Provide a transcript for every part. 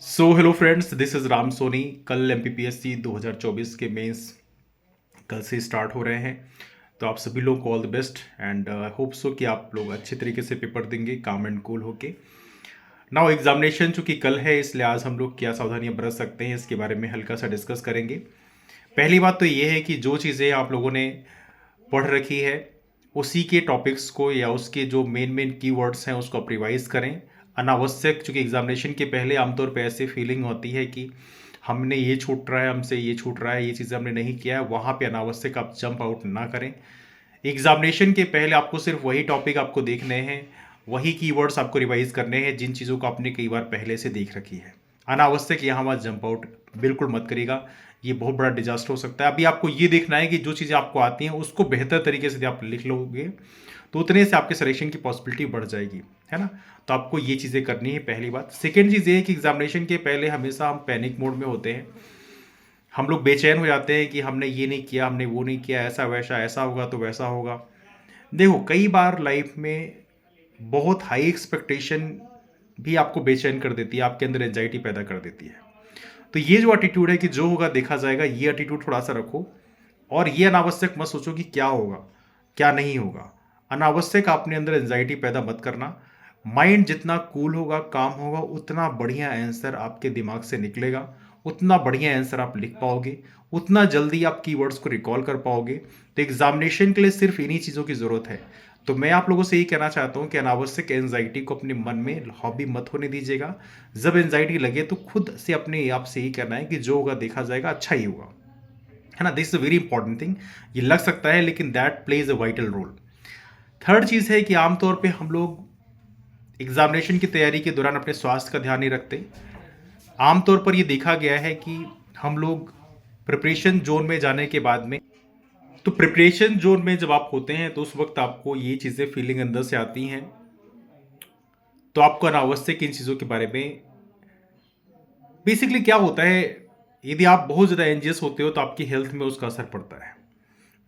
So hello friends, this is Ram Soni. कल MPPSC 2024 के mains कल से स्टार्ट हो रहे हैं। तो आप सभी लोग को all the best and hope so कि आप लोग अच्छे तरीके से पेपर देंगे काम एंड कूल होके। नाउ एग्जामिनेशन चूंकि कल है, इसलिए आज हम लोग क्या सावधानियां बरत सकते हैं इसके बारे में हल्का सा डिस्कस करेंगे। पहली बात तो ये है कि जो चीज़ें आप लोगों ने पढ़ रखी है उसी के टॉपिक्स को या उसके जो मेन मेन कीवर्ड्स हैं उसको आप रिवाइज करें। अनावश्यक, चूंकि एग्जामिनेशन के पहले आमतौर पे ऐसे फीलिंग होती है कि हमने ये छूट रहा है, हमसे ये छूट रहा है, ये चीज़ें हमने नहीं किया है, वहाँ पे अनावश्यक आप जंप आउट ना करें। एग्जामिनेशन के पहले आपको सिर्फ वही टॉपिक आपको देखने हैं, वही कीवर्ड्स आपको रिवाइज करने हैं जिन चीज़ों को आपने कई बार पहले से देख रखी है। अनावश्यक यहाँ वहाँ जंप आउट बिल्कुल मत करिएगा, ये बहुत बड़ा डिजास्टर हो सकता है। अभी आपको ये देखना है कि जो चीज़ें आपको आती हैं उसको बेहतर तरीके से आप लिख लोगे तो उतने से आपके सिलेक्शन की पॉसिबिलिटी बढ़ जाएगी, है ना। तो आपको ये चीज़ें करनी है, पहली बात। सेकेंड चीज़ ये है कि एग्जामिनेशन के पहले हमेशा हम पैनिक मोड में होते हैं, हम लोग बेचैन हो जाते हैं कि हमने ये नहीं किया, हमने वो नहीं किया, ऐसा वैसा, ऐसा होगा तो वैसा होगा। देखो, कई बार लाइफ में बहुत हाई एक्सपेक्टेशन भी आपको बेचैन कर देती है, आपके अंदर एंजाइटी पैदा कर देती है। तो ये जो एटीट्यूड है कि जो होगा देखा जाएगा, ये एटीट्यूड थोड़ा सा रखो। और ये अनावश्यक मत सोचो कि क्या होगा क्या नहीं होगा। अनावश्यक अपने अंदर एंजाइटी पैदा मत करना। माइंड जितना कूल होगा, काम होगा, उतना बढ़िया आंसर आपके दिमाग से निकलेगा, उतना बढ़िया आंसर आप लिख पाओगे, उतना जल्दी आप कीवर्ड्स को रिकॉल कर पाओगे। तो एग्जामिनेशन के लिए सिर्फ इन्हीं चीज़ों की ज़रूरत है। तो मैं आप लोगों से यही कहना चाहता हूँ कि अनावश्यक एंजाइटी को अपने मन में हॉबी मत होने दीजिएगा। जब एंजाइटी लगे तो खुद से अपने आप से ही कहना है कि जो होगा देखा जाएगा, अच्छा ही होगा, है ना। This is a very important thing. ये लग सकता है लेकिन that plays a vital role. Third चीज़ है कि आमतौर पे हम लोग एग्जामिनेशन की तैयारी के दौरान अपने स्वास्थ्य का ध्यान नहीं रखते। आमतौर पर ये देखा गया है कि हम लोग प्रिपरेशन जोन में जाने के बाद में, तो प्रिपरेशन जोन में जब आप होते हैं तो उस वक्त आपको ये चीज़ें फीलिंग अंदर से आती हैं, तो आपको अनावश्यक इन चीज़ों के बारे में, बेसिकली क्या होता है, यदि आप बहुत ज़्यादा एंजियस होते हो तो आपकी हेल्थ में उसका असर पड़ता है।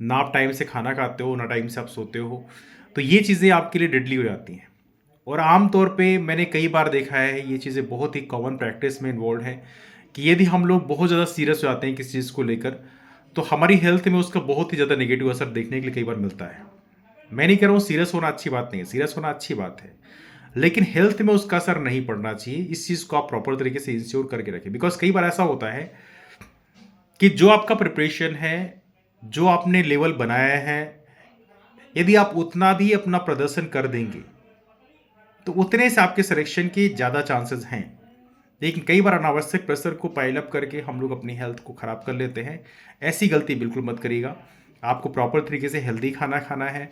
ना आप टाइम से खाना खाते हो, ना टाइम से आप सोते हो, तो ये चीज़ें आपके लिए डेडली हो जाती हैं। और आम तौर पे मैंने कई बार देखा है, ये चीज़ें बहुत ही कॉमन प्रैक्टिस में इन्वॉल्व है कि यदि हम लोग बहुत ज़्यादा सीरियस हो जाते हैं किसी चीज़ को लेकर, तो हमारी हेल्थ में उसका बहुत ही ज़्यादा नेगेटिव असर देखने के लिए कई बार मिलता है। मैं नहीं कह रहा हूँ सीरियस होना अच्छी बात नहीं है, सीरियस होना अच्छी बात है, लेकिन हेल्थ में उसका असर नहीं पड़ना चाहिए। इस चीज़ को आप प्रॉपर तरीके से इंश्योर करके रखें, बिकॉज कई बार ऐसा होता है कि जो आपका प्रिपरेशन है, जो आपने लेवल बनाया है, यदि आप उतना भी अपना प्रदर्शन कर देंगे तो उतने से आपके सिलेक्शन के ज़्यादा चांसेस हैं। लेकिन कई बार अनावश्यक प्रेशर को पाइल अप करके हम लोग अपनी हेल्थ को ख़राब कर लेते हैं। ऐसी गलती बिल्कुल मत करिएगा। आपको प्रॉपर तरीके से हेल्दी खाना खाना है,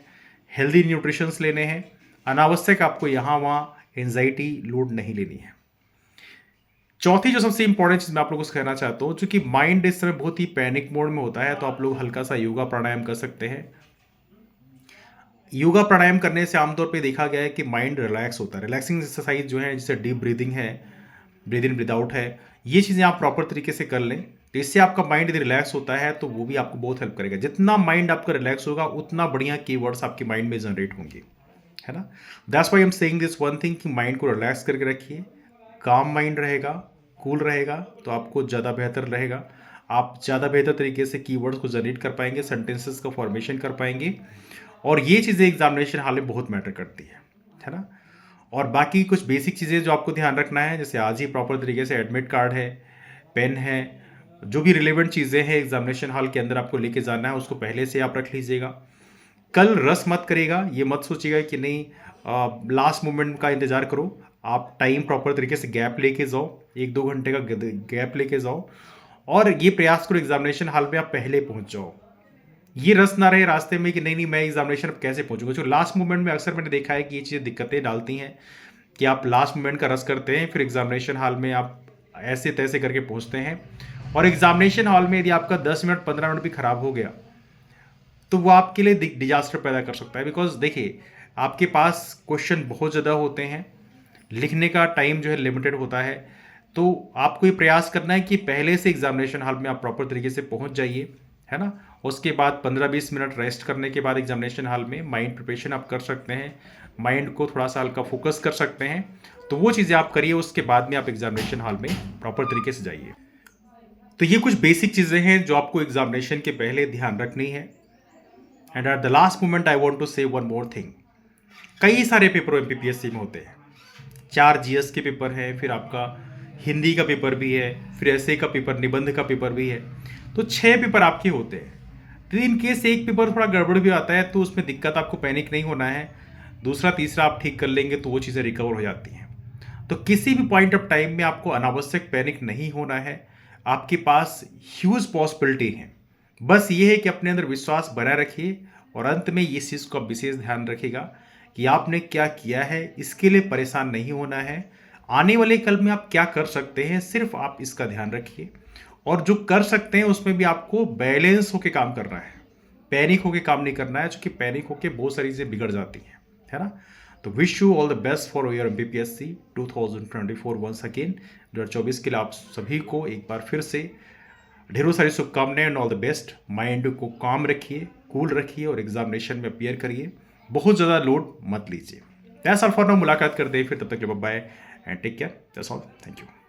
हेल्दी न्यूट्रिशंस लेने हैं। अनावश्यक आपको यहाँ वहाँ एंजाइटी लोड नहीं लेनी है। चौथी जो सबसे इंपॉर्टेंट चीज़ मैं आप लोगों से कहना चाहता हूँ, चूंकि माइंड इस समय बहुत ही पैनिक मोड में होता है, तो आप लोग हल्का सा योगा प्राणायाम कर सकते हैं। योगा प्राणायाम करने से आमतौर पे देखा गया है कि माइंड रिलैक्स होता है। रिलैक्सिंग एक्सरसाइज जो है, जैसे डीप ब्रीदिंग है, ब्रीद इन ब्रीद आउट है, ये चीज़ें आप प्रॉपर तरीके से कर लें तो इससे आपका माइंड यदि रिलैक्स होता है तो वो भी आपको बहुत हेल्प करेगा। जितना माइंड आपका रिलैक्स होगा उतना बढ़िया कीवर्ड्स आपके माइंड में जनरेट होंगे, है ना। That's why I am saying this one thing कि माइंड को रिलैक्स करके रखिए। काम माइंड रहेगा, कूल रहेगा, तो आपको ज़्यादा बेहतर रहेगा। आप ज़्यादा बेहतर तरीके से कीवर्ड्स को जनरेट कर पाएंगे, सेंटेंसेस का फॉर्मेशन कर पाएंगे, और ये चीज़ें एग्जामिनेशन हाल में बहुत मैटर करती है ना। और बाकी कुछ बेसिक चीज़ें जो आपको ध्यान रखना है, जैसे आज ही प्रॉपर तरीके से एडमिट कार्ड है, पेन है, जो भी रिलेवेंट चीज़ें हैं एग्जामिनेशन हॉल के अंदर आपको लेके जाना है, उसको पहले से आप रख लीजिएगा। कल रस मत करिएगा, ये मत सोचिएगा कि नहीं लास्ट मोमेंट का इंतज़ार करो। आप टाइम प्रॉपर तरीके से गैप लेके जाओ, 1-2 घंटे का गैप लेके जाओ, और ये प्रयास करो एग्जामिनेशन हॉल में आप पहले पहुंच जाओ। ये रस ना रहे रास्ते में कि नहीं नहीं मैं एग्जामिनेशन अब कैसे पहुंचूंगा। जो लास्ट मोमेंट में अक्सर मैंने देखा है कि ये चीज़ें दिक्कतें डालती हैं कि आप लास्ट मोमेंट का रस करते हैं, फिर एग्जामिनेशन हॉल में आप ऐसे तैसे करके पहुंचते हैं, और एग्जामिनेशन हॉल में यदि आपका 10 मिनट 15 मिनट भी खराब हो गया तो वो आपके लिए डिजास्टर पैदा कर सकता है। बिकॉज देखिए, आपके पास क्वेश्चन बहुत ज़्यादा होते हैं, लिखने का टाइम जो है लिमिटेड होता है, तो आपको ये प्रयास करना है कि पहले से एग्जामिनेशन हॉल में आप प्रॉपर तरीके से पहुंच जाइए, है ना। उसके बाद 15-20 मिनट रेस्ट करने के बाद एग्जामिनेशन हॉल में माइंड प्रिपरेशन आप कर सकते हैं, माइंड को थोड़ा सा हल्का फोकस कर सकते हैं, तो वो चीज़ें आप करिए, उसके बाद में आप एग्जामिनेशन हॉल में प्रॉपर तरीके से जाइए। तो ये कुछ बेसिक चीज़ें हैं जो आपको एग्जामिनेशन के पहले ध्यान रखनी है। And at the last moment I want to say one more thing. कई सारे पेपर एमपीपीएससी में होते हैं। 4 जीएस के पेपर हैं, फिर आपका हिंदी का पेपर भी है, फिर एसए का पेपर, निबंध का पेपर भी है। तो 6 पेपर आपके होते हैं। तो इन केस एक पेपर थोड़ा गड़बड़ भी आता है तो उसमें दिक्कत, आपको पैनिक नहीं होना है। दूसरा तीसरा आप ठीक कर लेंगे तो वो चीज़ें रिकवर हो जाती हैं। तो किसी भी पॉइंट ऑफ टाइम में आपको अनावश्यक पैनिक नहीं होना है। आपके पास ह्यूज पॉसिबिलिटी है। बस ये है कि अपने अंदर विश्वास बनाए रखिए और अंत में इस चीज़ का विशेष ध्यान रखिएगा कि आपने क्या किया है, इसके लिए परेशान नहीं होना है। आने वाले कल में आप क्या कर सकते हैं, सिर्फ आप इसका ध्यान रखिए। और जो कर सकते हैं उसमें भी आपको बैलेंस होके काम करना है, पैनिक होके काम नहीं करना है, क्योंकि पैनिक होके बहुत सारी चीज़ें बिगड़ जाती हैं, है ना। तो wish you all the best for your MPPSC 2024 once again. 2024 के लिए आप सभी को एक बार फिर से ढेरों सारी शुभकामनाएं and all the best. Mind को काम रखिए, कूल रखिए और एग्जामिनेशन में अपीयर करिए। बहुत ज़्यादा लोड मत लीजिए। That's all for now. मुलाकात करते हैं फिर, तब तक के bye and take care. That's all, thank you.